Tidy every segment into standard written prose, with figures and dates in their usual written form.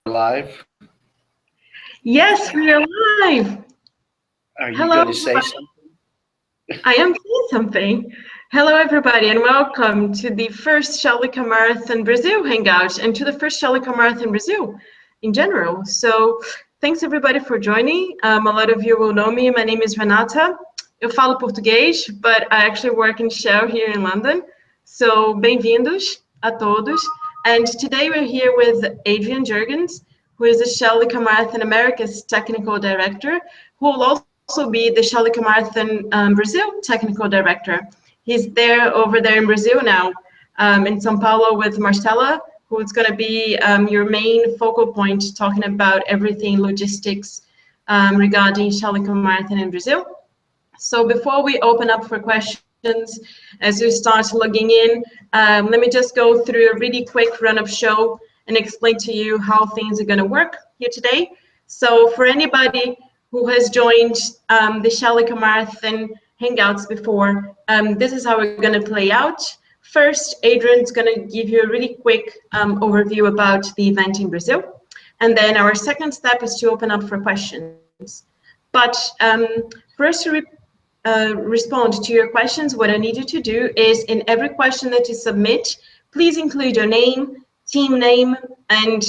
live? Yes, we are live. Are you Hello, going to say something? I am saying something. Hello, everybody, and welcome to the first Ecomarathon Brazil Hangout and to the first Ecomarathon Brazil in general. So thanks, everybody, for joining. A lot of you will know me. My name is Renata. Eu falo português, but I actually work in Shell here in London. So bem-vindos a todos. And today we're here with Adrian Juergens, who is the Shell Ecomarathon America's Technical Director, who will also be the Shell Ecomarathon Brazil Technical Director. He's over there in Brazil now, in São Paulo with Marcela, who's going to be your main focal point, talking about everything logistics regarding Shell Ecomarathon in Brazil. So before we open up for questions, as you start logging in, let me just go through a really quick run-up show and explain to you how things are going to work here today. So for anybody who has joined the Shell Ecomarathon Hangouts before, this is how we're going to play out. First, Adrian's going to give you a really quick overview about the event in Brazil. And then our second step is to open up for questions. But for us to respond to your questions, what I need you to do is in every question that you submit, please include your name, team name, and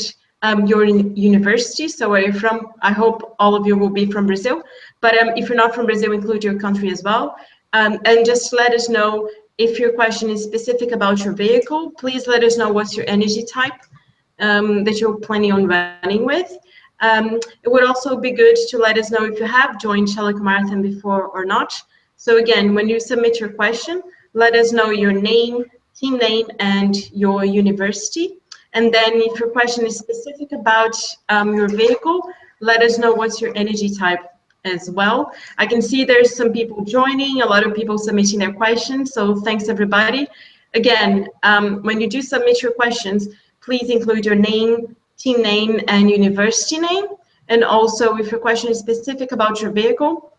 your university. So where you're from. I hope all of you will be from Brazil, but if you're not from Brazil, include your country as well. And just let us know if your question is specific about your vehicle. Please let us know what's your energy type that you're planning on running with. It would also be good to let us know if you have joined Shell Ecomarathon before or not. So again, when you submit your question, let us know your name, team name, and your university. And then if your question is specific about your vehicle, let us know what's your energy type as well. I can see there's some people joining, a lot of people submitting their questions. So thanks, everybody. Again, when you do submit your questions, please include your name, team name, and university name. And also, if your question is specific about your vehicle,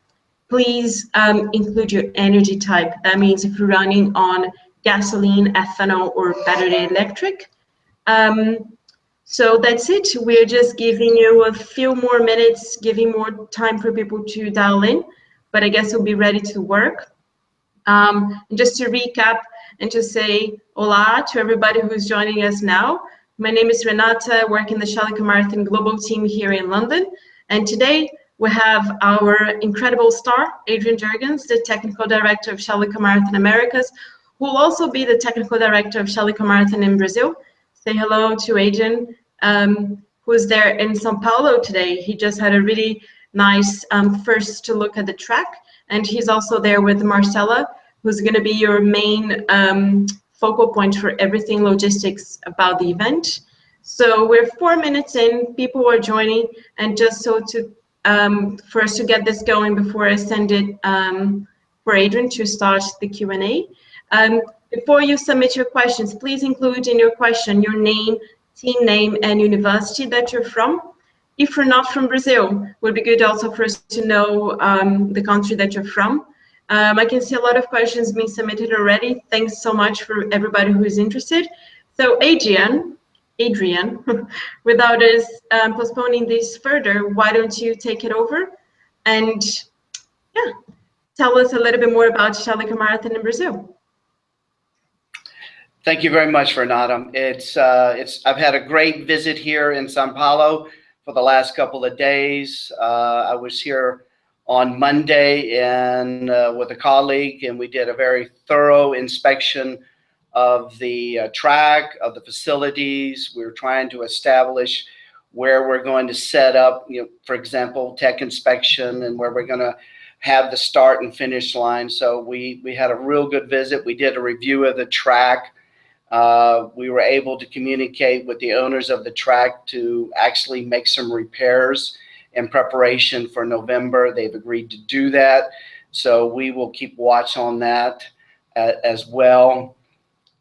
please include your energy type. That means if you're running on gasoline, ethanol, or battery electric. So that's it. We're just giving you a few more minutes, giving more time for people to dial in, but I guess we'll be ready to work. And just to recap and to say hola to everybody who's joining us now. My name is Renata, I work in the Shell Ecomarathon Global team here in London. And today we have our incredible star, Adrian Juergens, the Technical Director of Shell Ecomarathon Americas, who will also be the Technical Director of Shell Ecomarathon in Brazil. Say hello to Adrian, who's there in São Paulo today. He just had a really nice first to look at the track. And he's also there with Marcela, who's going to be your main focal point for everything logistics about the event. So we're 4 minutes in, people are joining, and just so to for us to get this going before I send it for Adrian to start the Q&A. Before you submit your questions, please include in your question your name, team name, and university that you're from. If you're not from Brazil, it would be good also for us to know the country that you're from. I can see a lot of questions being submitted already. Thanks so much for everybody who is interested. So Adrian, without us postponing this further, why don't you take it over and yeah, tell us a little bit more about Shell Ecomarathon in Brazil. Thank you very much, Renata. I've had a great visit here in São Paulo for the last couple of days. I was here on Monday and with a colleague, and we did a very thorough inspection of the track, of the facilities. We were trying to establish where we're going to set up, for example, tech inspection, and where we're going to have the start and finish line. So we had a real good visit. We did a review of the track. We were able to communicate with the owners of the track to actually make some repairs in preparation for November. They've agreed to do that. So we will keep watch on that as well.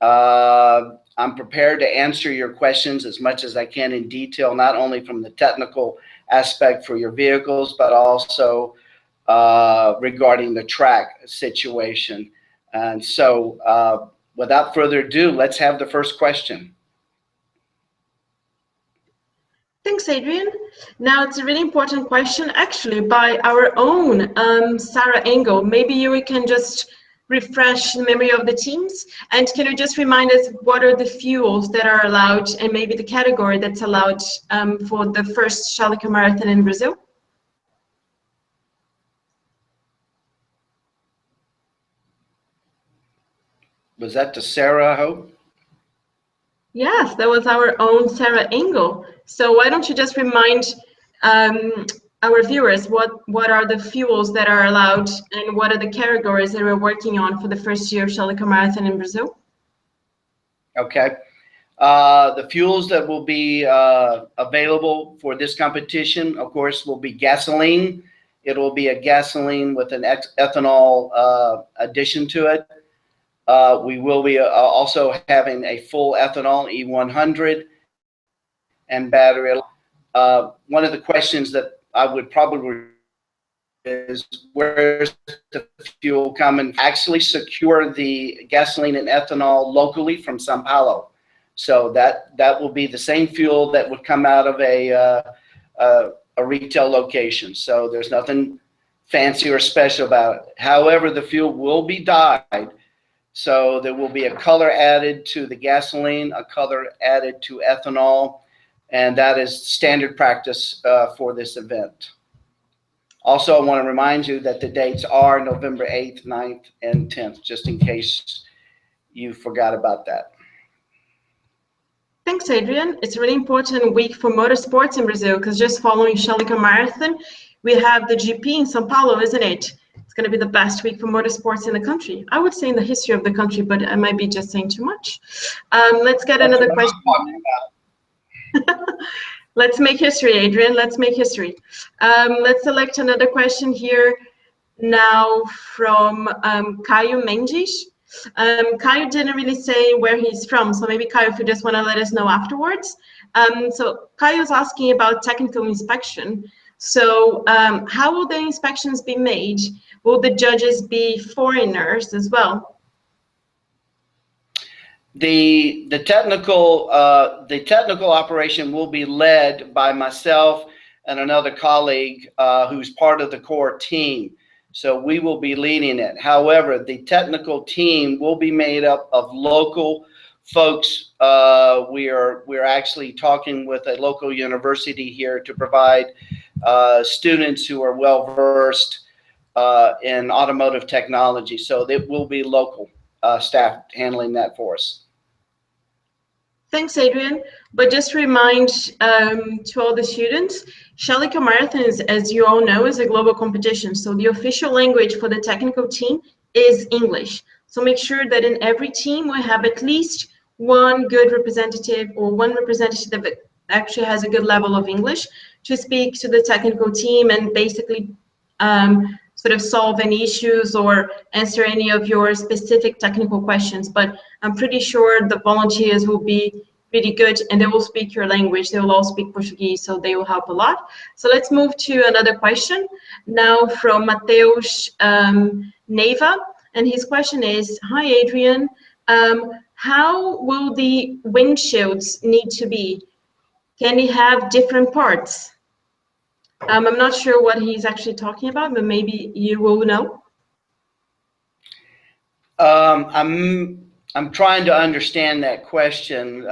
I'm prepared to answer your questions as much as I can in detail, not only from the technical aspect for your vehicles, but also regarding the track situation. And so without further ado, let's have the first question. Thanks, Adrian. Now it's a really important question, actually, by our own Sarah Engel. Maybe you can just refresh the memory of the teams, and can you just remind us what are the fuels that are allowed, and maybe the category that's allowed for the first Charlica Marathon in Brazil? Was that to Sarah, I hope? Yes, that was our own Sarah Engel. So why don't you just remind our viewers what are the fuels that are allowed and what are the categories that we're working on for the first year of Charlica Marathon in Brazil? Okay. The fuels that will be available for this competition, of course, will be gasoline. It will be a gasoline with an ethanol addition to it. We will be also having a full ethanol E100 and battery. One of the questions that I would probably is where's the fuel coming? Actually secure the gasoline and ethanol locally from São Paulo. So that will be the same fuel that would come out of a retail location. So there's nothing fancy or special about it. However, the fuel will be dyed. So there will be a color added to the gasoline, a color added to ethanol, and that is standard practice for this event. Also, I want to remind you that the dates are November 8th, 9th, and 10th, just in case you forgot about that. Thanks, Adrian. It's a really important week for motorsports in Brazil, because just following Charlica Marathon, we have the GP in São Paulo, isn't it? It's going to be the best week for motorsports in the country. I would say in the history of the country, but I might be just saying too much. Let's get another question. Let's make history, Adrian. Let's make history. Let's select another question here now from Caio Mendes. Caio didn't really say where he's from, so maybe Caio, if you just want to let us know afterwards. So Caio's asking about technical inspection. So how will the inspections be made? Will the judges be foreigners as well? The technical operation will be led by myself and another colleague who's part of the core team. So we will be leading it. However, the technical team will be made up of local folks. We're actually talking with a local university here to provide students who are well versed in automotive technology. So it will be local staff handling that for us. Thanks, Adrian. But just remind to all the students, Charlica Marathon, as you all know, is a global competition. So the official language for the technical team is English. So make sure that in every team we have at least one good representative or one representative that actually has a good level of English to speak to the technical team and basically sort of solve any issues or answer any of your specific technical questions. But I'm pretty sure the volunteers will be really good and they will speak your language. They will all speak Portuguese, so they will help a lot. So let's move to another question now from Mateus Neiva. And his question is, hi, Adrian. How will the windshields need to be? Can we have different parts? I'm not sure what he's actually talking about, but maybe you will know. I'm trying to understand that question.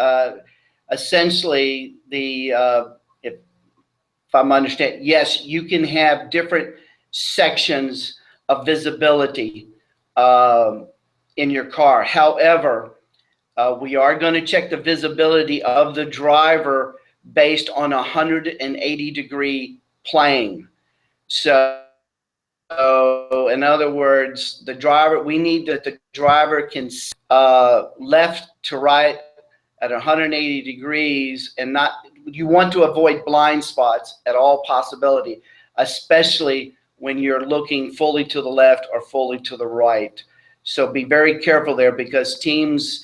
Essentially, if I'm understanding, yes, you can have different sections of visibility in your car. However, we are going to check the visibility of the driver based on a 180-degree plane. So in other words, the driver, we need that the driver can left to right at 180 degrees and not, you want to avoid blind spots at all possibility, especially when you're looking fully to the left or fully to the right. So be very careful there, because teams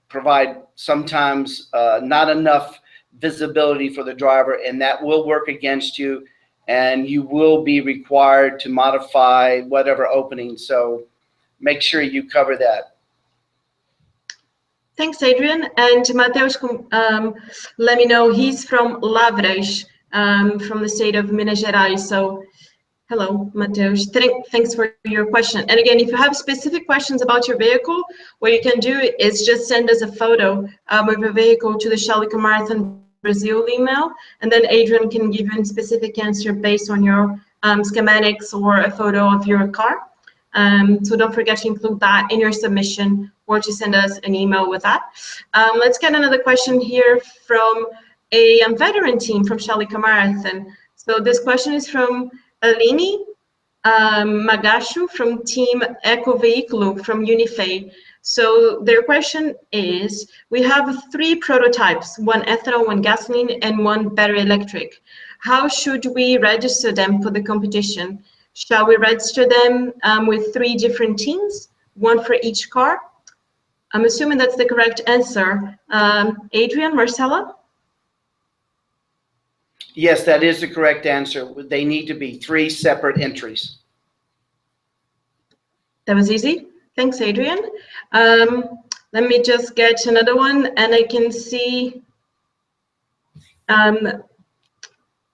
provide sometimes not enough visibility for the driver, and that will work against you, and you will be required to modify whatever opening. So make sure you cover that. Thanks, Adrian. And Mateus, let me know, he's from Lavras, from the state of Minas Gerais. So hello, Mateus. Thanks for your question. And again, if you have specific questions about your vehicle, what you can do is just send us a photo of your vehicle to the Shall Ecomarathon Brazil email, and then Adrian can give you a specific answer based on your schematics or a photo of your car. So don't forget to include that in your submission or to send us an email with that. Let's get another question here from a veteran team from Shall Ecomarathon. So this question is from Aline Magashu from Team Eco Veículo from Unifei. So their question is, we have 3 prototypes, one ethanol, one gasoline, and one battery electric. How should we register them for the competition? Shall we register them with 3 different teams, one for each car? I'm assuming that's the correct answer. Adrian, Marcella? Yes, that is the correct answer. They need to be 3 separate entries. That was easy. Thanks, Adrian. Let me just get another one, and I can see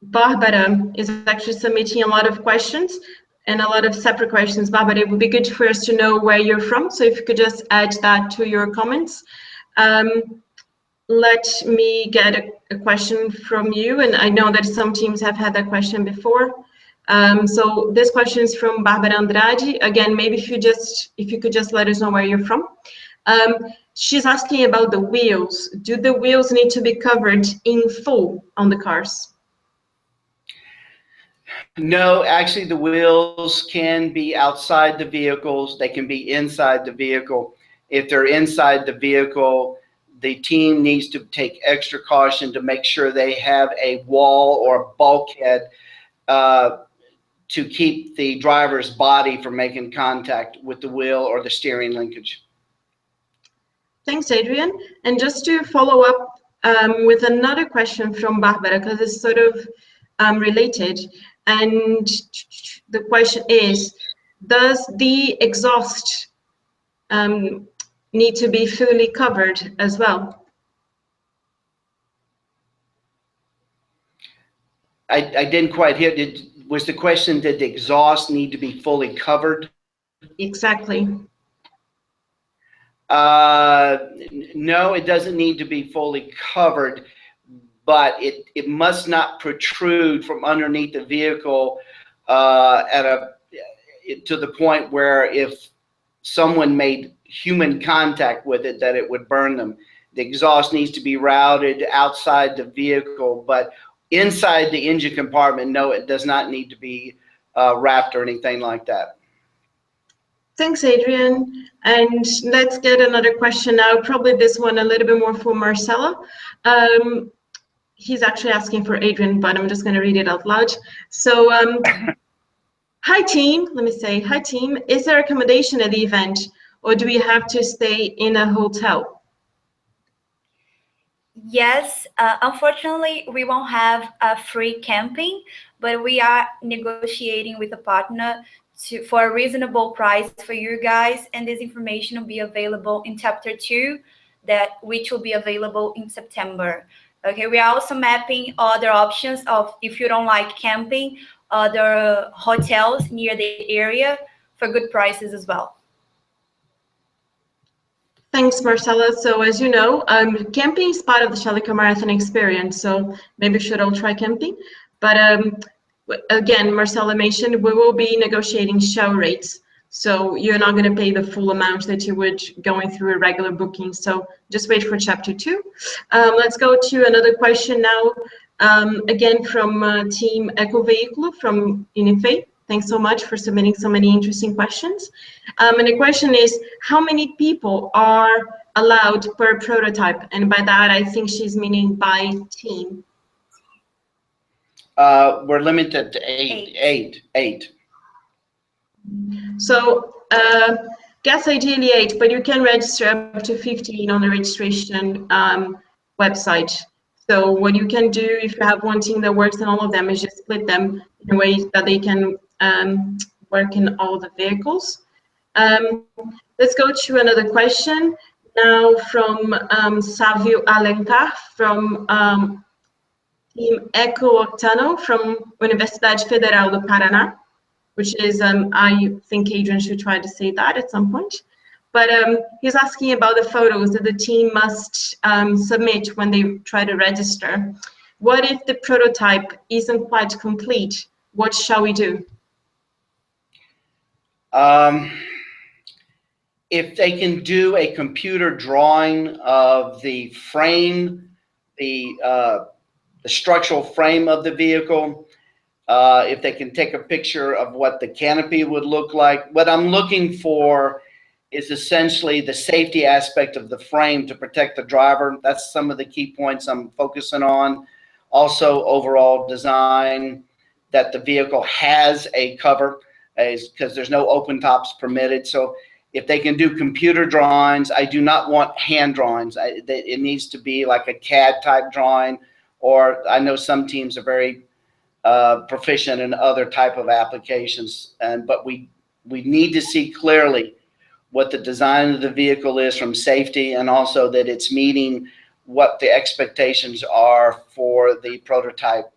Barbara is actually submitting a lot of questions and a lot of separate questions. Barbara, it would be good for us to know where you're from, so if you could just add that to your comments. Let me get a question from you, and I know that some teams have had that question before. So this question is from Barbara Andrade. Again, maybe if you could just let us know where you're from. She's asking about the wheels. Do the wheels need to be covered in full on the cars? No, actually the wheels can be outside the vehicles. They can be inside the vehicle. If they're inside the vehicle, the team needs to take extra caution to make sure they have a wall or a bulkhead to keep the driver's body from making contact with the wheel or the steering linkage. Thanks, Adrian. And just to follow up with another question from Barbara, because it's sort of related. And the question is, does the exhaust need to be fully covered as well? I didn't quite hear. Was the question, did the exhaust need to be fully covered? Exactly. No, it doesn't need to be fully covered, but it must not protrude from underneath the vehicle to the point where if someone made human contact with it, that it would burn them. The exhaust needs to be routed outside the vehicle, but inside the engine compartment, no, it does not need to be wrapped or anything like that. Thanks, Adrian. And let's get another question now, probably this one a little bit more for Marcella. He's actually asking for Adrian, but I'm just going to read it out loud. So, hi team, let me say, hi team, is there accommodation at the event, or do we have to stay in a hotel? Yes, unfortunately, we won't have a free camping, but we are negotiating with a partner for a reasonable price for you guys, and this information will be available in chapter 2, which will be available in September. Okay, we are also mapping other options of, if you don't like camping, other hotels near the area for good prices as well. Thanks, Marcella. So as you know, camping is part of the Shall Ecomarathon experience, so maybe we should all try camping. But again, Marcella mentioned we will be negotiating show rates. So you're not going to pay the full amount that you would going through a regular booking. So just wait for chapter 2. Let's go to another question now. Again, from Team Eco Veículo from Unifei. Thanks so much for submitting so many interesting questions. And the question is, how many people are allowed per prototype? And by that, I think she's meaning by team. We're limited to eight. So guess ideally 8, but you can register up to 15 on the registration website. So what you can do if you have one team that works in all of them is just split them in a way that they can work in all the vehicles. Let's go to another question. now from Savio Alencar from Team Eco-Octano from Universidade Federal do Paraná, which is, I think Adrian should try to say that at some point. But he's asking about the photos that the team must submit when they try to register. What if the prototype isn't quite complete? What shall we do? If they can do a computer drawing of the frame, the structural frame of the vehicle, if they can take a picture of what the canopy would look like. What I'm looking for is essentially the safety aspect of the frame to protect the driver. That's some of the key points I'm focusing on. Also, overall design, that the vehicle has a cover, because there's no open tops permitted. So if they can do computer drawings, I do not want hand drawings. It needs to be like a CAD type drawing, or I know some teams are very proficient in other type of applications, but we need to see clearly what the design of the vehicle is from safety, and also that it's meeting what the expectations are for the prototype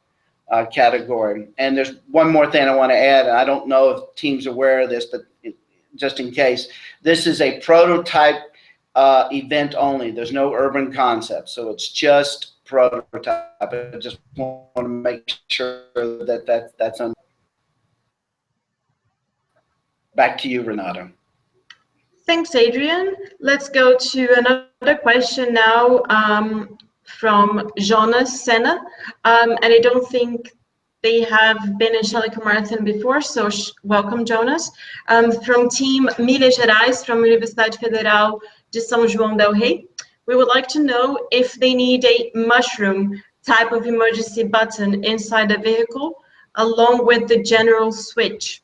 category. And there's one more thing I want to add, and I don't know if teams are aware of this, but just in case, this is a prototype event only. There's no urban concept, so it's just prototype. I just want to make sure that's on. Back to you, Renata. Thanks, Adrian. Let's go to another question now from Jonas Senna. And I don't think they have been in Marathon before, so welcome, Jonas. From Team Minas Gerais, from Universidade Federal de São João del Rei, we would like to know if they need a mushroom type of emergency button inside the vehicle, along with the general switch.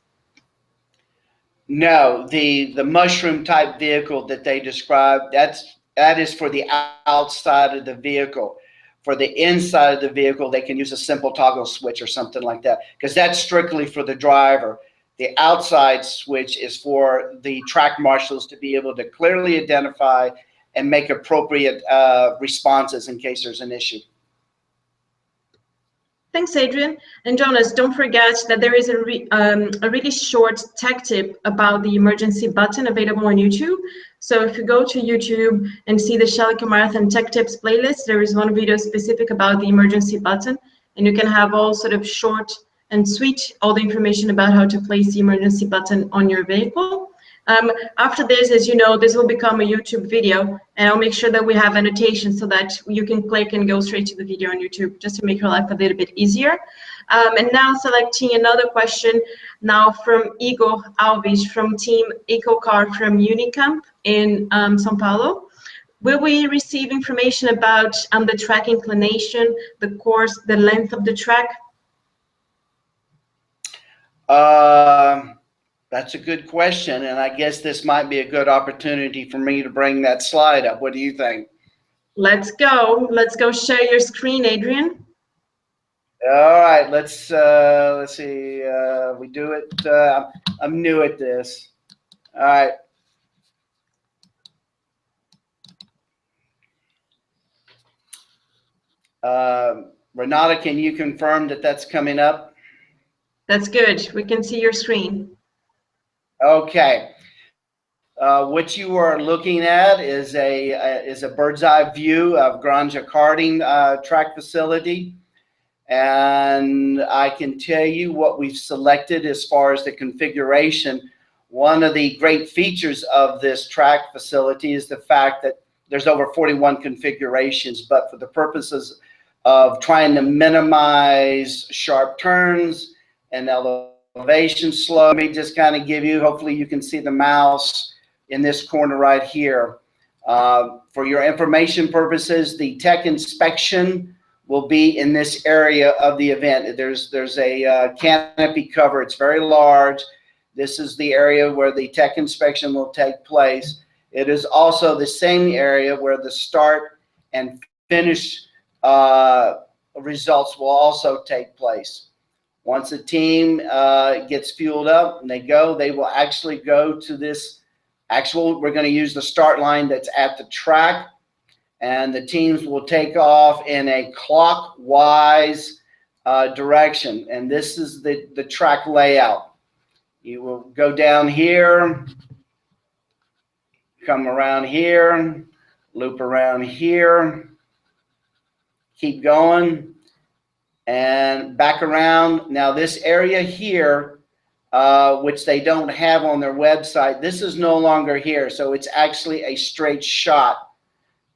No, the mushroom type vehicle that they described, that is for the outside of the vehicle. For the inside of the vehicle, they can use a simple toggle switch or something like that, because that's strictly for the driver. The outside switch is for the track marshals to be able to clearly identify and make appropriate responses in case there's an issue. Thanks, Adrian. And Jonas, don't forget that there is a really short tech tip about the emergency button available on YouTube. So if you go to YouTube and see the Marathon Tech Tips playlist, there is one video specific about the emergency button, and you can have all sort of short and sweet, all the information about how to place the emergency button on your vehicle. After this, as you know, this will become a YouTube video, and I'll make sure that we have annotations so that you can click and go straight to the video on YouTube, just to make your life a little bit easier. And now selecting another question now from Igor Alves from Team EcoCar from Unicamp in São Paulo. Will we receive information about the track inclination, the course, the length of the track? That's a good question, and I guess this might be a good opportunity for me to bring that slide up. What do you think? Let's go. Let's go share your screen, Adrian. All right, let's see. We do it. I'm new at this. All right. Renata, can you confirm that that's coming up? That's good. We can see your screen. Okay. What you are looking at is a bird's eye view of Granja Karting track facility, and I can tell you what we've selected as far as the configuration. One of the great features of this track facility is the fact that there's over 41 configurations, but for the purposes of trying to minimize sharp turns and elevation slope, let me just kind of give you, hopefully you can see the mouse in this corner right here. For your information purposes, the tech inspection will be in this area of the event. There's a canopy cover. It's very large. This is the area where the tech inspection will take place. It is also the same area where the start and finish results will also take place. Once a team gets fueled up and they will actually go to this We're going to use the start line that's at the track, and the teams will take off in a clockwise direction. And this is the track layout. You will go down here, come around here, loop around here, keep going, and back around. Now this area here, which they don't have on their website, this is no longer here. So it's actually a straight shot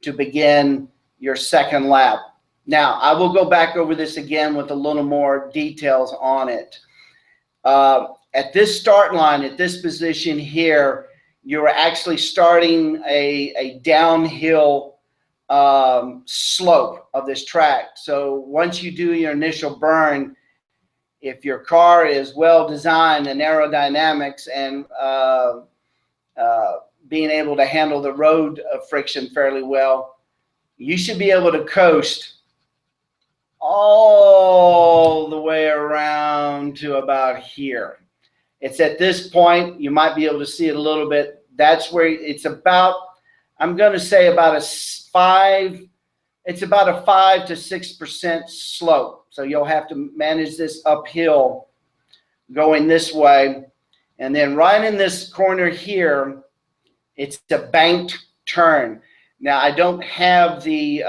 to begin your second lap. Now, I will go back over this again with a little more details on it. At this start line, at this position here, you're actually starting a downhill slope of this track. So once you do your initial burn, if your car is well designed and aerodynamics and being able to handle the road friction fairly well, you should be able to coast all the way around to about here. It's at this point, you might be able to see it a little bit. That's where it's about, I'm going to say about it's about a 5 to 6% slope. So you'll have to manage this uphill going this way. And then right in this corner here, it's a banked turn. Now, I don't have the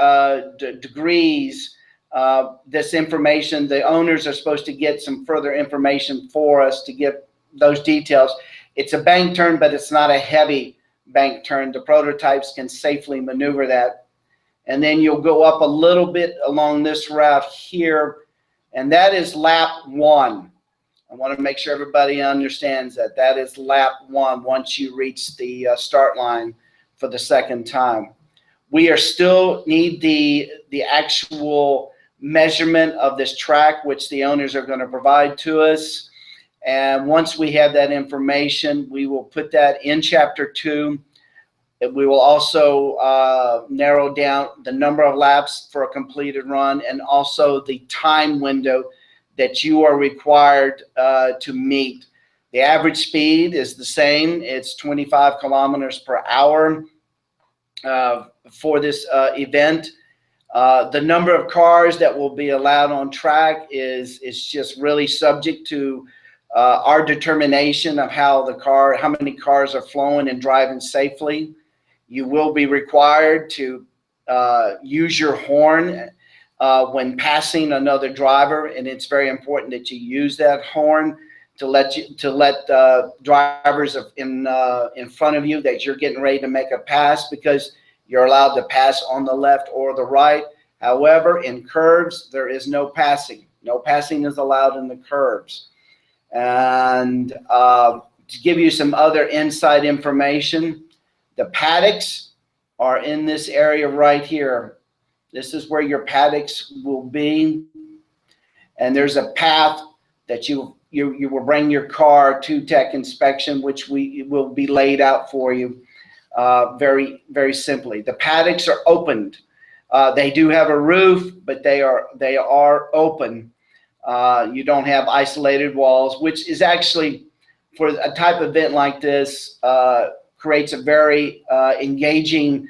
degrees, this information. The owners are supposed to get some further information for us to get those details. It's a bank turn, but it's not a heavy bank turn. The prototypes can safely maneuver that. And then you'll go up a little bit along this route here, and that is lap 1. I want to make sure everybody understands that. That is lap 1 once you reach the start line for the second time. We are still need the actual measurement of this track, which the owners are going to provide to us. And once we have that information, we will put that in Chapter 2. We will also narrow down the number of laps for a completed run and also the time window that you are required to meet. The average speed is the same. It's 25 kilometers per hour for this event. The number of cars that will be allowed on track is just really subject to our determination of how many cars are flowing and driving safely. You will be required to use your horn when passing another driver, and it's very important that you use that horn to let drivers in front of you that you're getting ready to make a pass, because you're allowed to pass on the left or the right. However, in curves, there is no passing. No passing is allowed in the curves. And to give you some other inside information, the paddocks are in this area right here. This is where your paddocks will be. And there's a path that you will bring your car to tech inspection, which will be laid out for you very, very simply. The paddocks are opened. They do have a roof, but they are open. You don't have isolated walls, which is actually, for a type of event like this, creates a very engaging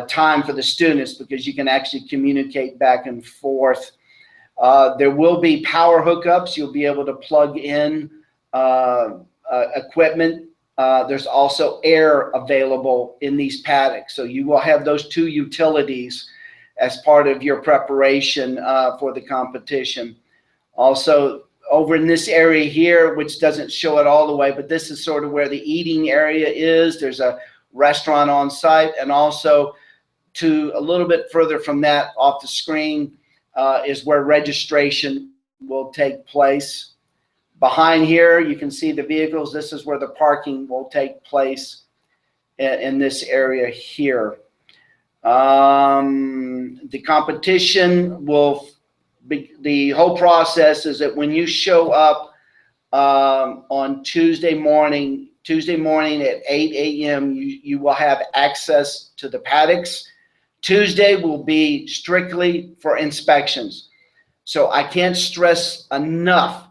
time for the students, because you can actually communicate back and forth. There will be power hookups. You'll be able to plug in equipment. There's also air available in these paddocks. So you will have those two utilities as part of your preparation for the competition. Also, over in this area here, which doesn't show it all the way, but this is sort of where the eating area is. There's a restaurant on site, and also to a little bit further from that off the screen is where registration will take place. Behind here, you can see the vehicles. This is where the parking will take place in this area here. The competition will be, the whole process is that when you show up on Tuesday morning at 8 a.m., you will have access to the paddocks. Tuesday will be strictly for inspections. So I can't stress enough,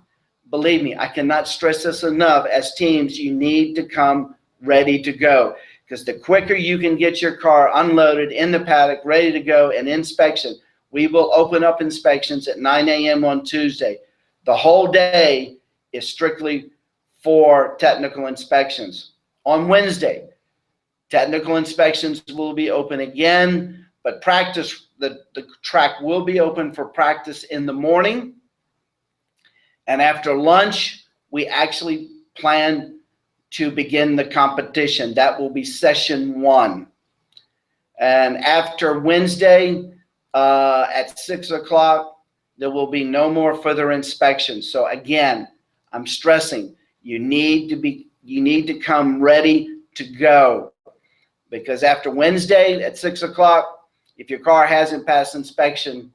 believe me, I cannot stress this enough, as teams, you need to come ready to go. Because the quicker you can get your car unloaded in the paddock, ready to go, and inspection, we will open up inspections at 9 a.m. on Tuesday. The whole day is strictly for technical inspections. On Wednesday, technical inspections will be open again, but practice, the track will be open for practice in the morning. And after lunch, we actually plan to begin the competition. That will be session 1. And after Wednesday at 6 o'clock, there will be no more further inspections. So again, I'm stressing, you need to come ready to go, because after Wednesday at 6 o'clock, if your car hasn't passed inspection,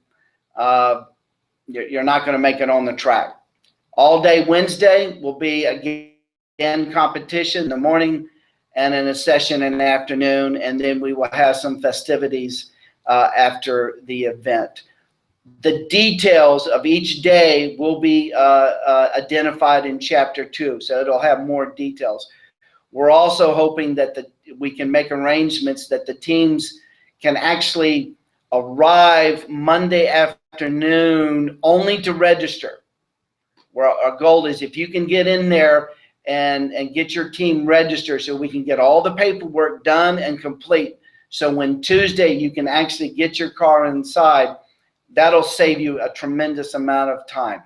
you're not going to make it on the track. All day Wednesday will be again competition in the morning and in a session in the afternoon, and then we will have some festivities after the event. The details of each day will be identified in Chapter 2, so it'll have more details. We're also hoping that we can make arrangements that the teams can actually arrive Monday afternoon only to register. Where our goal is, if you can get in there and get your team registered, so we can get all the paperwork done and complete, so when Tuesday you can actually get your car inside, that'll save you a tremendous amount of time.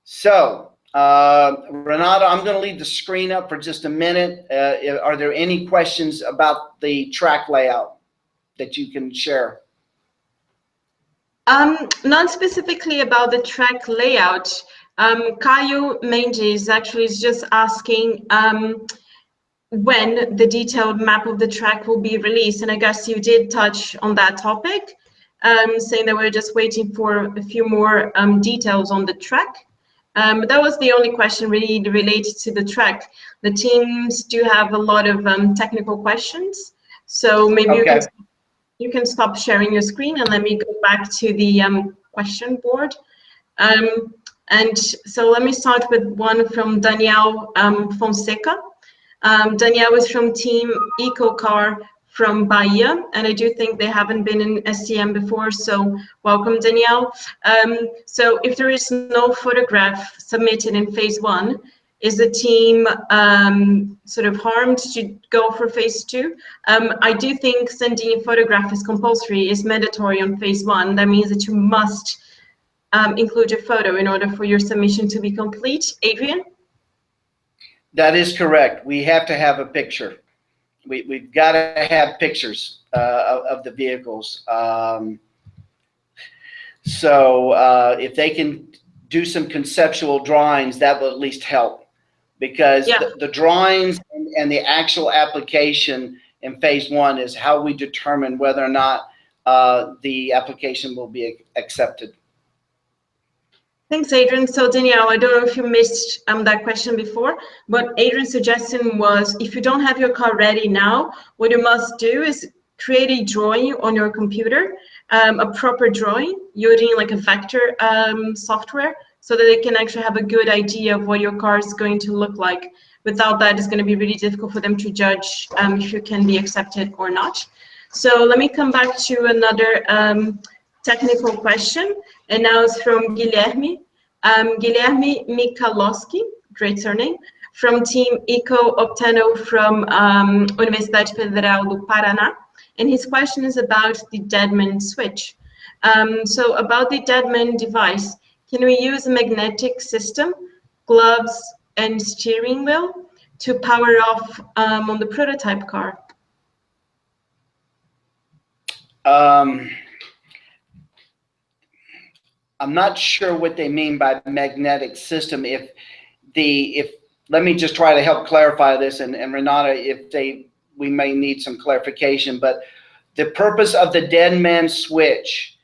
So Renata, I'm going to leave the screen up for just a minute. Are there any questions about the track layout that you can share? Not specifically about the track layout. Caio Mendes actually is just asking when the detailed map of the track will be released, and I guess you did touch on that topic, saying that we're just waiting for a few more details on the track. But that was the only question really related to the track. The teams do have a lot of technical questions, so maybe you can stop sharing your screen and let me go back to the question board. And so let me start with one from Danielle Fonseca. Danielle is from Team EcoCar from Bahia, and I do think they haven't been in SCM before, so welcome, Danielle. So if there is no photograph submitted in phase 1, is the team sort of harmed to go for phase 2? I do think sending a photograph is compulsory, is mandatory on phase 1. That means that you must include a photo in order for your submission to be complete. Adrian? That is correct. We have to have a picture. We've got to have pictures of the vehicles. So if they can do some conceptual drawings, that will at least help. Because the drawings and the actual application in phase 1 is how we determine whether or not the application will be accepted. Thanks, Adrian. So Danielle, I don't know if you missed that question before, but Adrian's suggestion was, if you don't have your car ready now, what you must do is create a drawing on your computer, a proper drawing using like a vector software, so that they can actually have a good idea of what your car is going to look like. Without that, it's going to be really difficult for them to judge if you can be accepted or not. So let me come back to another technical question, and now it's from Guilherme. Guilherme Michalowski, great surname, from Team Eco Optano from Universidade Federal do Paraná. And his question is about the Deadman switch. So about the Deadman device, can we use a magnetic system, gloves, and steering wheel to power off on the prototype car? I'm not sure what they mean by magnetic system. Let me just try to help clarify this, and Renata, we may need some clarification, but the purpose of the Deadman switch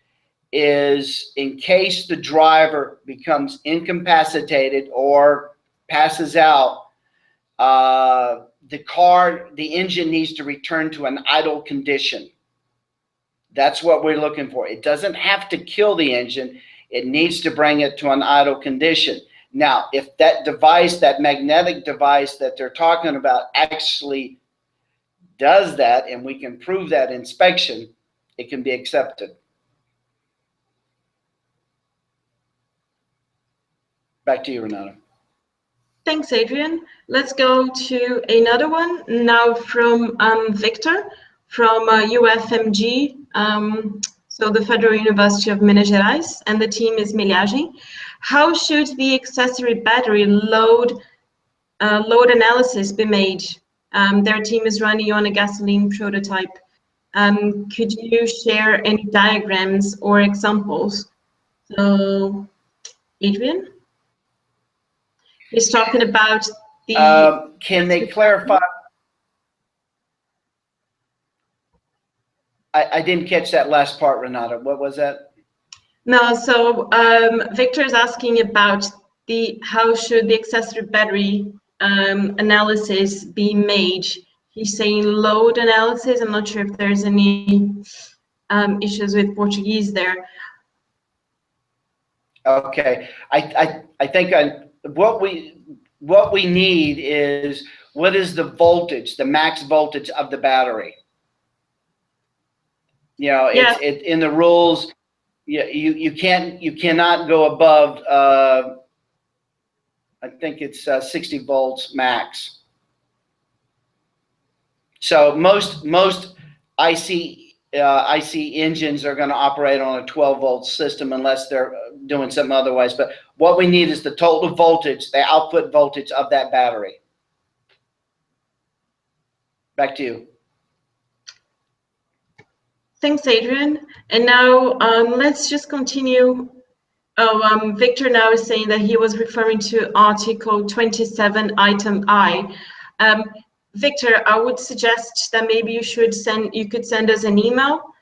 is in case the driver becomes incapacitated or passes out, the engine needs to return to an idle condition. That's what we're looking for. It doesn't have to kill the engine. It needs to bring it to an idle condition. Now, if that device, that magnetic device that they're talking about actually does that, and we can prove that inspection, it can be accepted. Back to you, Renata. Thanks, Adrian. Let's go to another one now from Victor from UFMG, so the Federal University of Minas Gerais, and the team is Milhagem. How should the accessory battery load analysis be made? Their team is running on a gasoline prototype. Could you share any diagrams or examples? So, Adrian? He's talking about the... Can they clarify? I didn't catch that last part, Renata. What was that? No, so Victor is asking about how should the accessory battery analysis be made. He's saying load analysis. I'm not sure if there's any issues with Portuguese there. Okay, I think what we need is, what is the voltage, the max voltage of the battery? You know, Yeah. it's in the rules. You cannot go above. I think it's 60 volts max. So most IC engines are going to operate on a 12-volt system unless they're doing something otherwise. But what we need is the total voltage, the output voltage of that battery. Back to you. Thanks, Adrian. And now let's just continue. Oh, Victor now is saying that he was referring to Article 27, Item I. Victor, I would suggest that maybe you could send us an email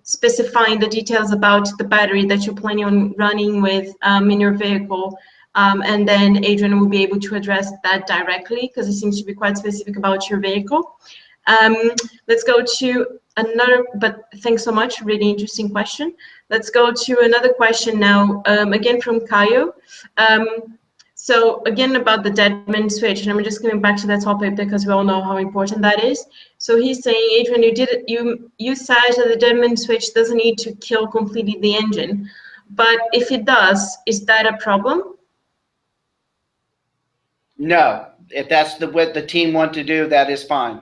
specifying the details about the battery that you're planning on running with in your vehicle. And then Adrian will be able to address that directly, because it seems to be quite specific about your vehicle. Let's go to another, but thanks so much, really interesting question. Let's go to another question now, again from Caio. So again, about the deadman switch, and I'm just going back to that topic because we all know how important that is. So he's saying, Adrian, you said that the deadman switch doesn't need to kill completely the engine, but if it does, is that a problem? No, if that's what the team want to do, that is fine.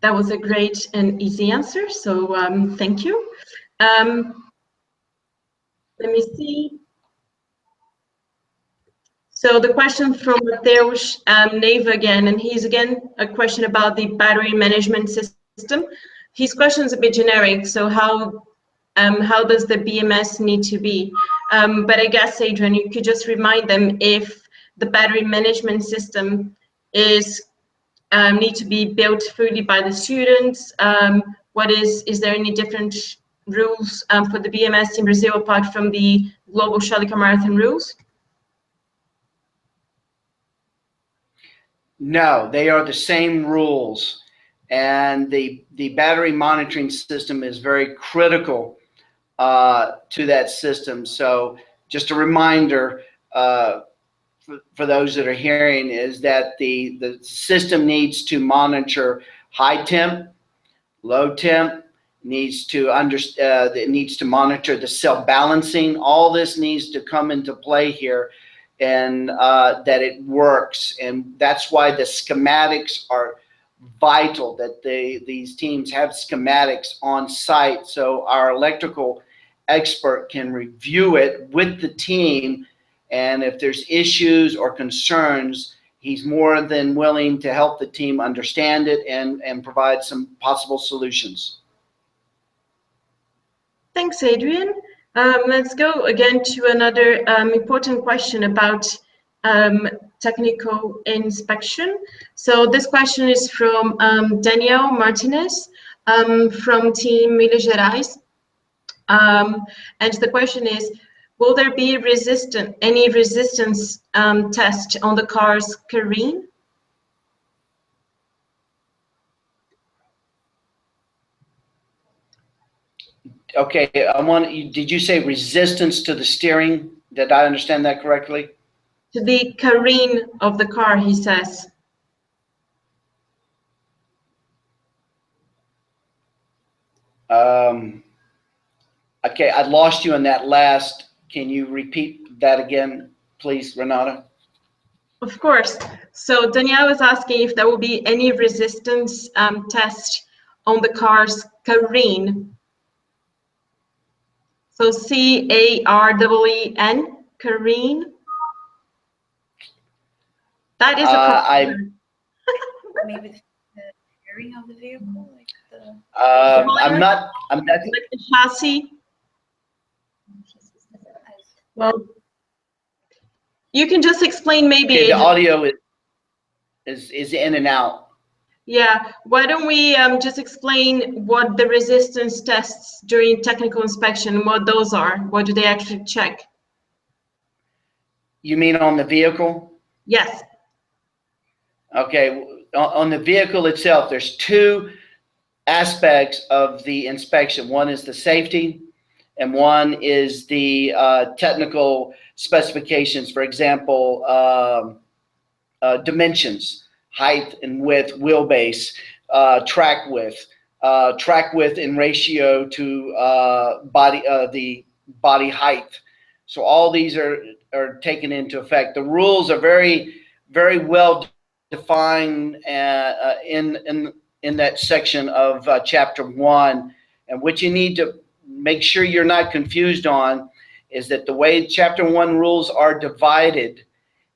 That was a great and easy answer, so thank you. Let me see. So the question from Mateusz Neva again, and he's again a question about the battery management system. His question is a bit generic, so how does the BMS need to be? But I guess, Adrian, you could just remind them if the battery management system is need to be built fully by the students. Is there any different rules for the BMS in Brazil apart from the global Charlie Marathon rules? No, they are the same rules, and the battery monitoring system is very critical to that system. So just a reminder for those that are hearing is that the system needs to monitor high temp, low temp, needs to it needs to monitor the cell balancing. All this needs to come into play here, and that it works. And that's why the schematics are vital, that these teams have schematics on site so our electrical expert can review it with the team, and if there's issues or concerns, he's more than willing to help the team understand it and provide some possible solutions. Thanks, Adrian. Let's go again to another important question about technical inspection. So this question is from Daniel Martinez from Team Minas Gerais. And the question is, will there be any resistance test on the car's careen? Okay, did you say resistance to the steering? Did I understand that correctly? To the careen of the car, he says. Okay, I lost you in that last. Can you repeat that again, please, Renata? Of course. So Danielle was asking if there will be any resistance test on the car's careen. So C-A-R-E-E-N, careen. That is a Maybe the steering of the vehicle, like the. I'm not. like the chassis. Well, you can just explain maybe. Okay, the audio is in and out. Yeah, why don't we just explain what the resistance tests during technical inspection, what those are? What do they actually check? You mean on the vehicle? Yes. Okay, on the vehicle itself, there's two aspects of the inspection. One is the safety, and one is the technical specifications. For example, dimensions, height and width, wheelbase, track width in ratio to the body height. So all these are taken into effect. The rules are very, very well defined in that section of chapter 1. And what you need to make sure you're not confused on is that the way chapter 1 rules are divided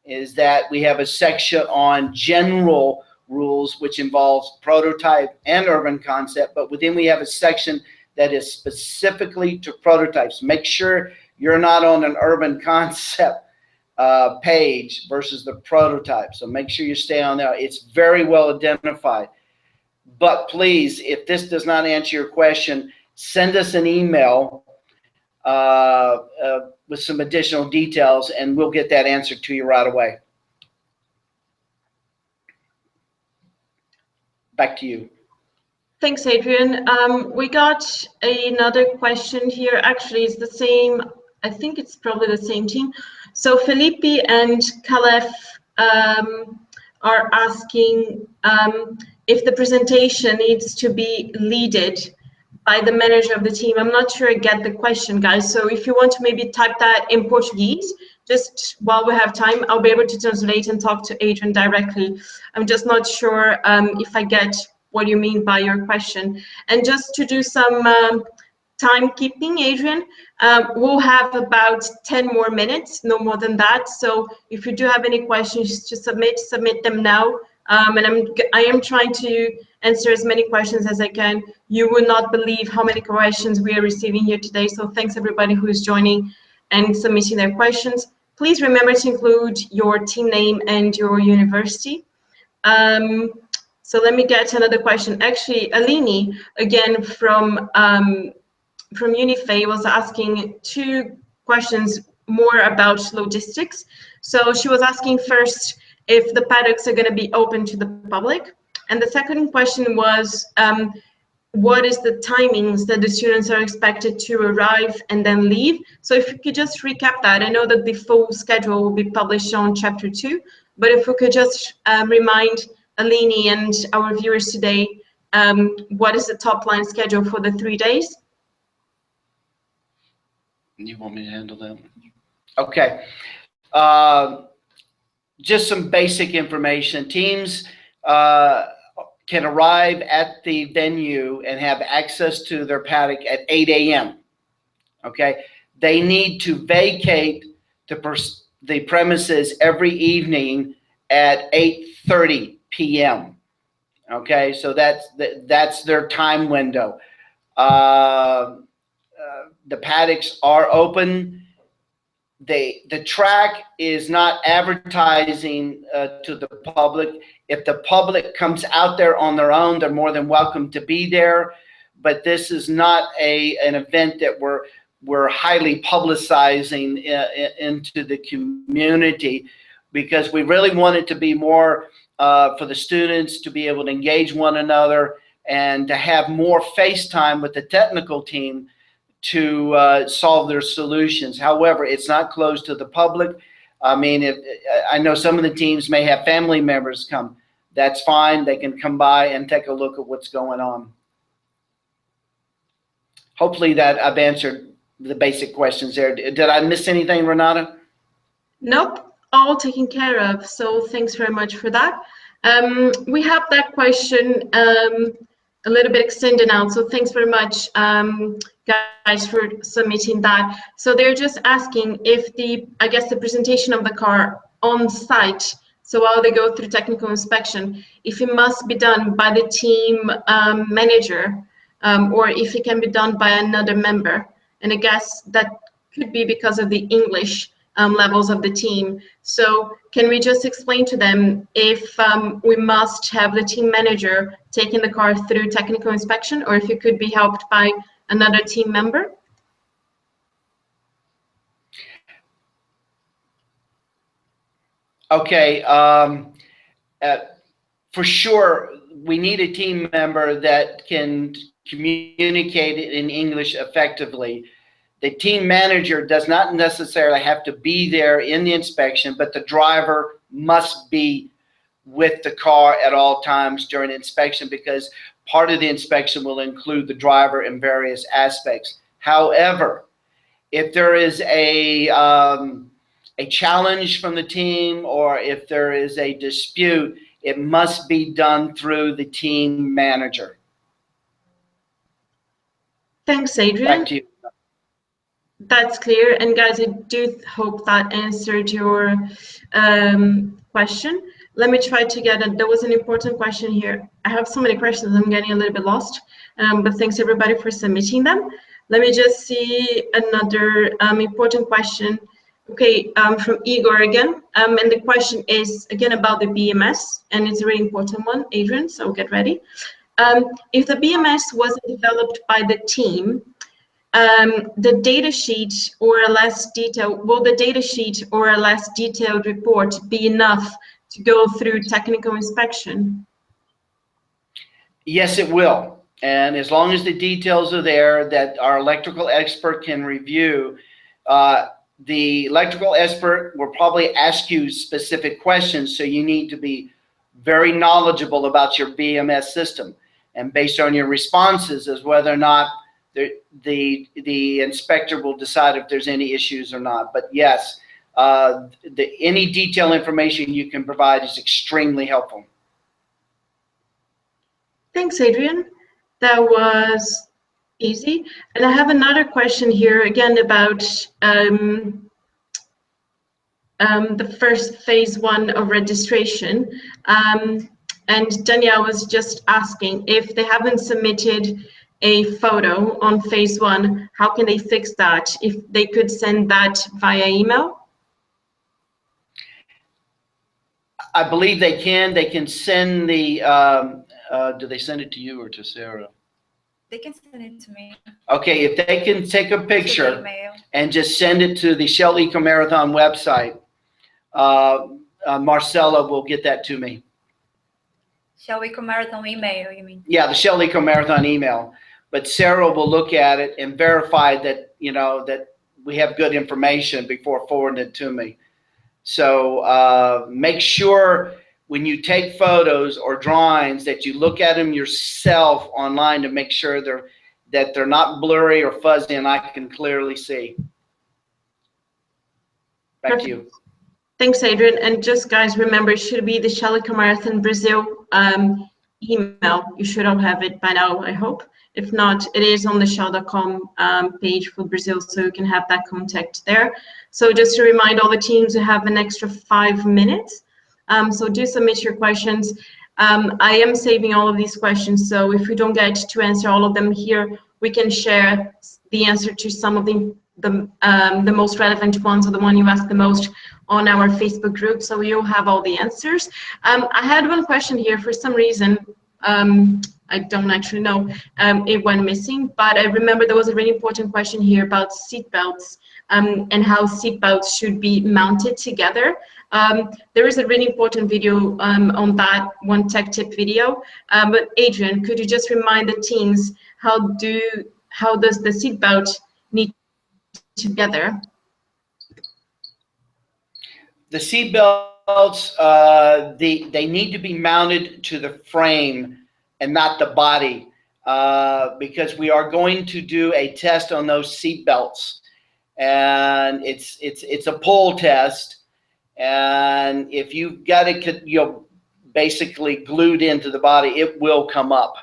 is that we have a section on general rules, which involves prototype and urban concept, but within we have a section that is specifically to prototypes. Make sure you're not on an urban concept page versus the prototype. So make sure you stay on there. It's very well identified. But please, if this does not answer your question, send us an email with some additional details, and we'll get that answer to you right away. Back to you. Thanks, Adrian. We got another question here. Actually, it's the same. I think it's probably the same team. So Felipe and Caleb are asking if the presentation needs to be leaded by the manager of the team. I'm not sure I get the question, guys. So if you want to maybe type that in Portuguese, just while we have time, I'll be able to translate and talk to Adrian directly. I'm just not sure if I get what you mean by your question. And just to do some timekeeping, Adrian, we'll have about 10 more minutes, no more than that. So if you do have any questions to submit them now. And I am trying to answer as many questions as I can. You will not believe how many questions we are receiving here today. So thanks everybody who is joining and submitting their questions. Please remember to include your team name and your university. So let me get another question. Actually, Alini, again from Unifay, was asking two questions more about logistics. So she was asking first if the paddocks are going to be open to the public. And the second question was, what is the timings that the students are expected to arrive and then leave? So if you could just recap that. I know that the full schedule will be published on chapter 2, but if we could just remind Alini and our viewers today, what is the top line schedule for the 3 days? You want me to handle that? Okay. Just some basic information. Teams can arrive at the venue and have access to their paddock at 8 a.m. Okay. They need to vacate the premises every evening at 8:30 p.m. Okay. So that's their time window. The paddocks are open. The track is not advertising to the public. If the public comes out there on their own, they're more than welcome to be there. But this is not an event that we're highly publicizing into the community, because we really want it to be more for the students to be able to engage one another and to have more face time with the technical team to solve their solutions. However, it's not closed to the public. I mean, I know some of the teams may have family members come. That's fine. They can come by and take a look at what's going on. Hopefully that I've answered the basic questions there. Did I miss anything, Renata? Nope, all taken care of. So thanks very much for that. We have that question a little bit extended now. So thanks very much, guys, for submitting that. So they're just asking if I guess the presentation of the car on site, so while they go through technical inspection, if it must be done by the team manager, or if it can be done by another member. And I guess that could be because of the English levels of the team. So can we just explain to them if we must have the team manager taking the car through technical inspection, or if it could be helped by another team member? Okay, for sure, we need a team member that can communicate in English effectively. The team manager does not necessarily have to be there in the inspection, but the driver must be with the car at all times during inspection, because part of the inspection will include the driver in various aspects. However, if there is a challenge from the team, or if there is a dispute, it must be done through the team manager. Thanks, Adrian. Back to you. That's clear. And guys, I do hope that answered your question. Let me try to get it. There was an important question here. I have so many questions, I'm getting a little bit lost. But thanks everybody for submitting them. Let me just see another important question. Okay, from Igor again. And the question is again about the BMS, and it's a really important one, Adrian, so get ready. If the BMS wasn't developed by the team, the data sheet or a less detailed, will the data sheet or a less detailed report be enough to go through technical inspection? Yes, it will. And as long as the details are there that our electrical expert can review, the electrical expert will probably ask you specific questions, so you need to be very knowledgeable about your BMS system. And based on your responses is whether or not the inspector will decide if there's any issues or not. But yes, any detailed information you can provide is extremely helpful. Thanks, Adrian. That was easy. And I have another question here again about the first phase 1 of registration. And Danielle was just asking if they haven't submitted a photo on phase 1, how can they fix that? If they could send that via email? I believe they can. They can send the, do they send it to you or to Sarah? They can send it to me. Okay, if they can take a picture and just send it to the Shell Ecomarathon website, Marcella will get that to me. Shell Ecomarathon email, you mean? Yeah, the Shell Ecomarathon email. But Sarah will look at it and verify that, you know, that we have good information before forwarding it to me. So make sure when you take photos or drawings that you look at them yourself online to make sure that they're not blurry or fuzzy and I can clearly see. Back to you. Thanks, Adrian. And just guys, remember, it should be the Shell Ecomarathon Brazil email. You should all have it by now, I hope. If not, it is on the shell.com page for Brazil, so you can have that contact there. So just to remind all the teams, you have an extra 5 minutes. So do submit your questions. I am saving all of these questions, so if we don't get to answer all of them here, we can share the answer to some of the most relevant ones, or the one you asked the most, on our Facebook group, so you'll have all the answers. I had one question here. For some reason, I don't actually know, it went missing, but I remember there was a really important question here about seatbelts and how seatbelts should be mounted together. There is a really important video on that, one tech tip video. But Adrian, could you just remind the teams how does the seatbelt need together? The seat belts, they need to be mounted to the frame and not the body, because we are going to do a test on those seat belts, and it's a pull test. And if you've got it, basically glued into the body, it will come up.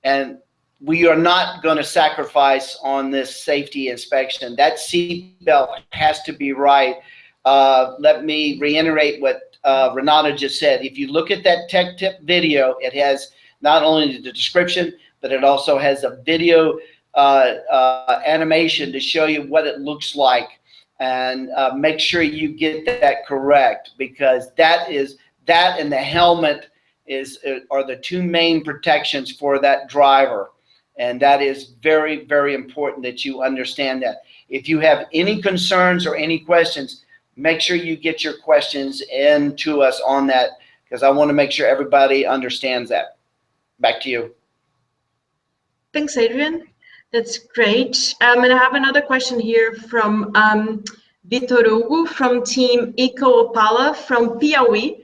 And we are not going to sacrifice on this safety inspection. That seat belt has to be right. Let me reiterate what Renata just said. If you look at that tech tip video, it has not only the description, but it also has a video animation to show you what it looks like. And make sure you get that correct, because that and the helmet are the two main protections for that driver. And that is very, very important that you understand that. If you have any concerns or any questions, make sure you get your questions in to us on that, because I want to make sure everybody understands that. Back to you. Thanks, Adrian. That's great. And I have another question here from Vitor Hugo from Team Eco Opala from Piauí.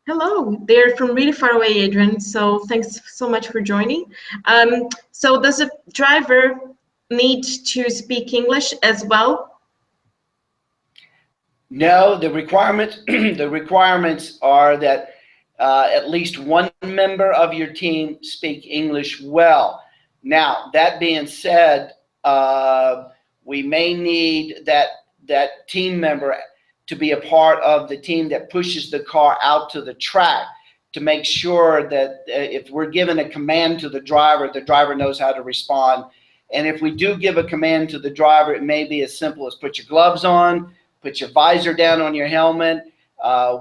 Hello, they're from really far away, Adrian, so thanks so much for joining. So does a driver need to speak English as well? No, the requirements are that at least one member of your team speak English well. Now, that being said, we may need that team member to be a part of the team that pushes the car out to the track, to make sure that if we're given a command to the driver knows how to respond. And if we do give a command to the driver, it may be as simple as put your gloves on, put your visor down on your helmet.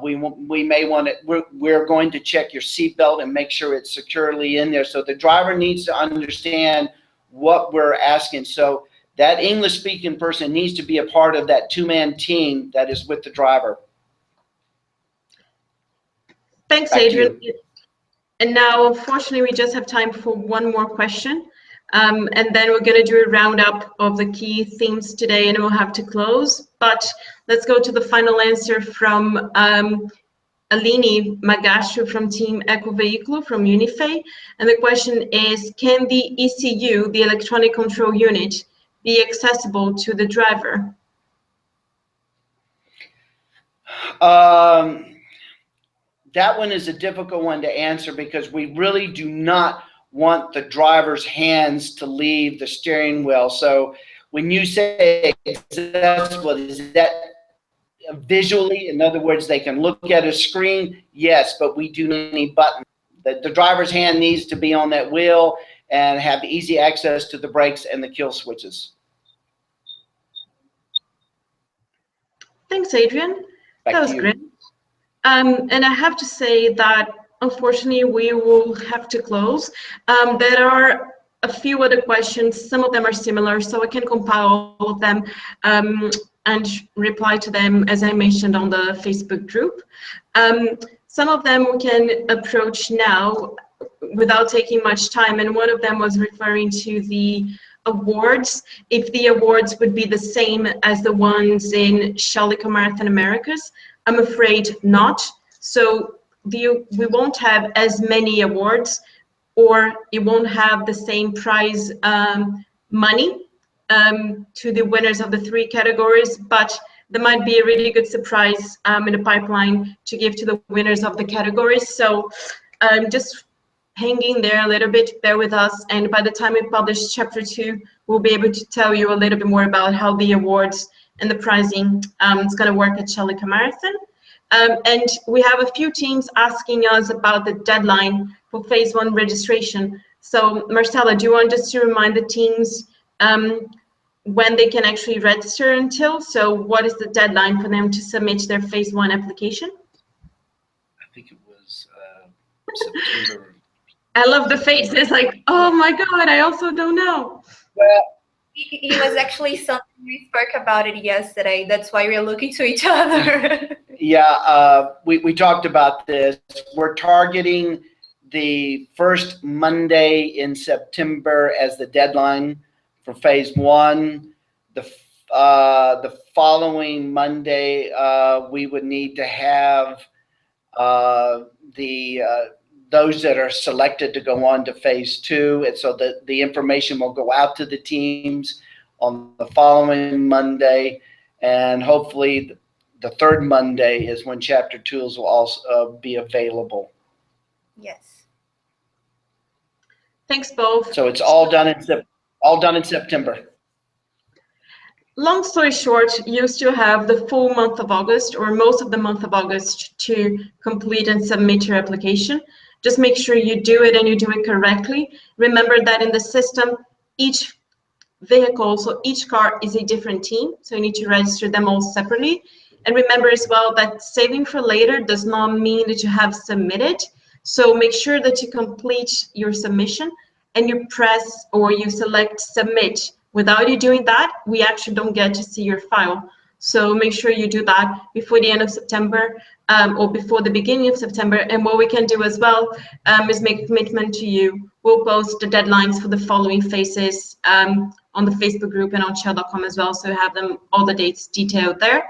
We may want to, we're going to check your seatbelt and make sure it's securely in there. So the driver needs to understand what we're asking. So that English-speaking person needs to be a part of that two-man team that is with the driver. Thanks, Adrian. And now, unfortunately, we just have time for one more question. And then we're going to do a roundup of the key themes today, and we'll have to close. But let's go to the final answer from Aline Magashu from Team Eco Veículo from Unifei. And the question is, can the ECU, the electronic control unit, be accessible to the driver? That one is a difficult one to answer, because we really do not want the driver's hands to leave the steering wheel. So when you say accessible, is that visually? In other words, they can look at a screen? Yes, but we do need any button. The driver's hand needs to be on that wheel and have easy access to the brakes and the kill switches. Thanks, Adrian. That was great. And I have to say that, unfortunately, we will have to close. There are a few other questions. Some of them are similar, so I can compile all of them and reply to them, as I mentioned, on the Facebook group. Some of them we can approach now without taking much time, and one of them was referring to the awards, if the awards would be the same as the ones in Shell Ecomarathon Americas. I'm afraid not. So we won't have as many awards, or it won't have the same prize money to the winners of the three categories, but there might be a really good surprise in the pipeline to give to the winners of the categories. So just hang in there a little bit, bear with us, and by the time we publish chapter 2, we'll be able to tell you a little bit more about how the awards and the pricing is going to work at Shell Ecomarathon. And we have a few teams asking us about the deadline for phase 1 registration. So Marcela, do you want just to remind the teams when they can actually register until? So what is the deadline for them to submit their phase 1 application? I think it was September. I love the faces, like, oh my God, I also don't know. Well, it was actually something we spoke about it yesterday. That's why we're looking to each other. Yeah, we talked about this. We're targeting the first Monday in September as the deadline for phase 1. the following Monday, we would need to have those that are selected to go on to phase 2, and so the information will go out to the teams on the following Monday, and hopefully the third Monday is when Chapter 2s will also be available. Yes. Thanks both. So it's all done in September. Long story short, you still have the full month of August, or most of the month of August, to complete and submit your application. Just make sure you do it and you do it correctly. Remember that in the system, each vehicle, so each car is a different team, so you need to register them all separately. And remember as well that saving for later does not mean that you have submitted. So make sure that you complete your submission and you press or you select submit. Without you doing that, we actually don't get to see your file. So make sure you do that before the end of September or before the beginning of September. And what we can do as well is make a commitment to you. We'll post the deadlines for the following phases on the Facebook group and on shell.com as well. So you have them, all the dates detailed there.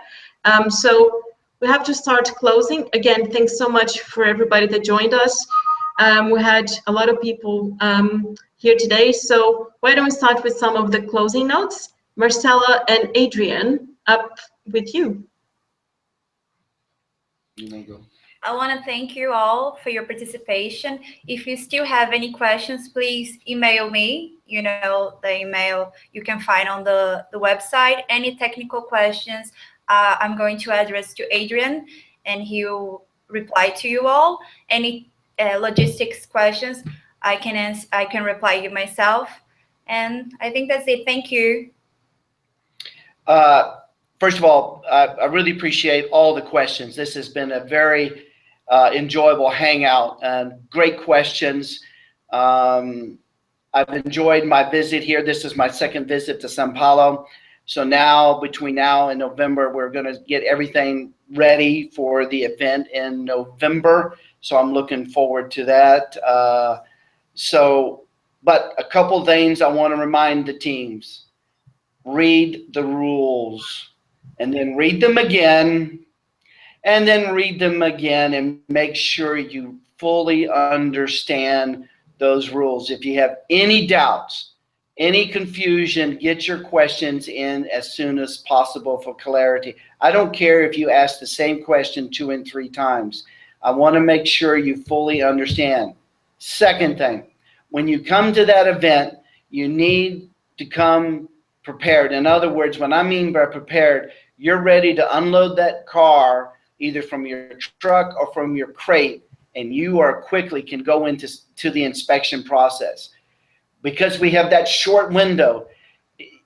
So we have to start closing. Again, thanks so much for everybody that joined us. We had a lot of people here today. So why don't we start with some of the closing notes? Marcella and Adrian, up with you. I want to thank you all for your participation. If you still have any questions, please email me. You know, the email you can find on the website. Any technical questions, I'm going to address to Adrian, and he'll reply to you all. Any logistics questions, I can reply you myself. And I think that's it. Thank you. First of all, I really appreciate all the questions. This has been a very enjoyable hangout and great questions. I've enjoyed my visit here. This is my second visit to São Paulo. So now, between now and November, we're going to get everything ready for the event in November. So I'm looking forward to that. But a couple things I want to remind the teams. Read the rules, and then read them again, and then read them again, and make sure you fully understand those rules. If you have any doubts, any confusion, get your questions in as soon as possible for clarity. I don't care if you ask the same question 2 and 3 times. I want to make sure you fully understand. Second thing, when you come to that event, you need to come prepared. In other words, when I mean by prepared, you're ready to unload that car either from your truck or from your crate, and you are quickly can go into the inspection process. Because we have that short window,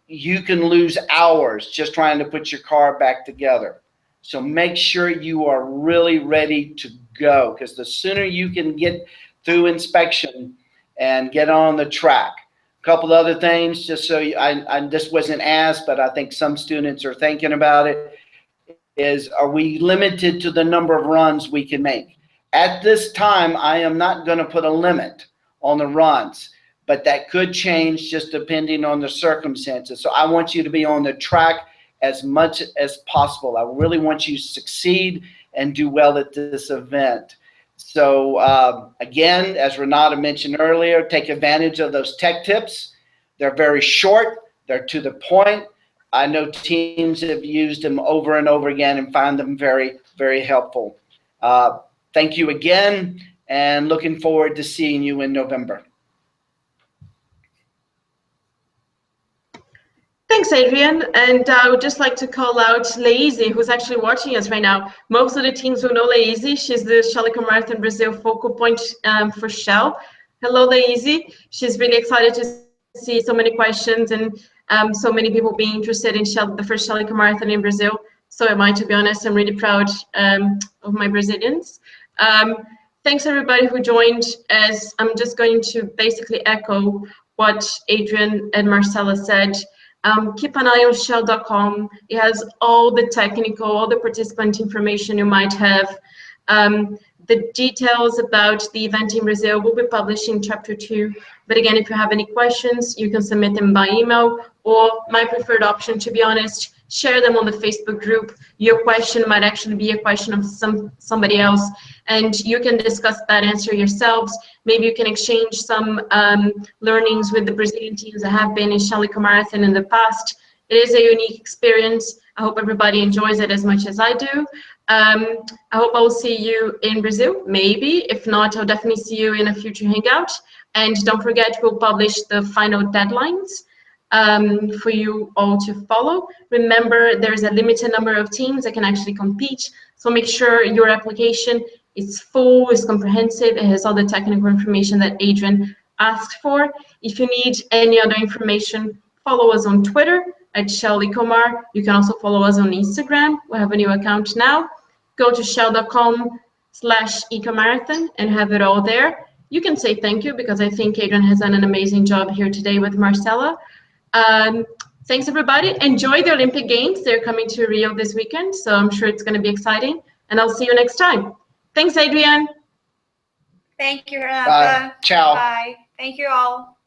you can lose hours just trying to put your car back together. So make sure you are really ready to go, because the sooner you can get through inspection and get on the track. A couple other things, just so this wasn't asked, but I think some students are thinking about it, is are we limited to the number of runs we can make? At this time, I am not going to put a limit on the runs, but that could change just depending on the circumstances. So I want you to be on the track as much as possible. I really want you to succeed and do well at this event. So again, as Renata mentioned earlier, take advantage of those tech tips. They're very short. They're to the point. I know teams have used them over and over again and find them very, very helpful. Thank you again, and looking forward to seeing you in November. Thanks, Adrian. And I would just like to call out Lazy, who's actually watching us right now. Most of the teams will know Lazy. She's the Shell Ecomarathon Brazil focal point for Shell. Hello, Lazy. She's really excited to see so many questions and so many people being interested in Shell, the first Shell Ecomarathon in Brazil. So am I, to be honest. I'm really proud of my Brazilians. Thanks, everybody who joined. As I'm just going to basically echo what Adrian and Marcella said. Keep an eye on shell.com. It has all the technical, all the participant information you might have. The details about the event in Brazil will be published in chapter 2. But again, if you have any questions, you can submit them by email, or my preferred option, to be honest, share them on the Facebook group. Your question might actually be a question of somebody else, and you can discuss that answer yourselves. Maybe you can exchange some learnings with the Brazilian teams that have been in Shell Ecomarathon in the past. It is a unique experience. I hope everybody enjoys it as much as I do. I hope I will see you in Brazil, maybe. If not, I'll definitely see you in a future hangout. And don't forget, we'll publish the final deadlines for you all to follow. Remember, there's a limited number of teams that can actually compete, so make sure your application is full, is comprehensive, it has all the technical information that Adrian asked for. If you need any other information, follow us on Twitter at Shell Ecomar. You can also follow us on Instagram. We have a new account now. Go to shell.com/ecomarathon and have it all there. You can say thank you, because I think Adrian has done an amazing job here today with Marcella. Thanks, everybody. Enjoy the Olympic Games. They're coming to Rio this weekend, so I'm sure it's going to be exciting. And I'll see you next time. Thanks, Adrian. Thank you, Renata. Bye. Ciao. Bye. Thank you all.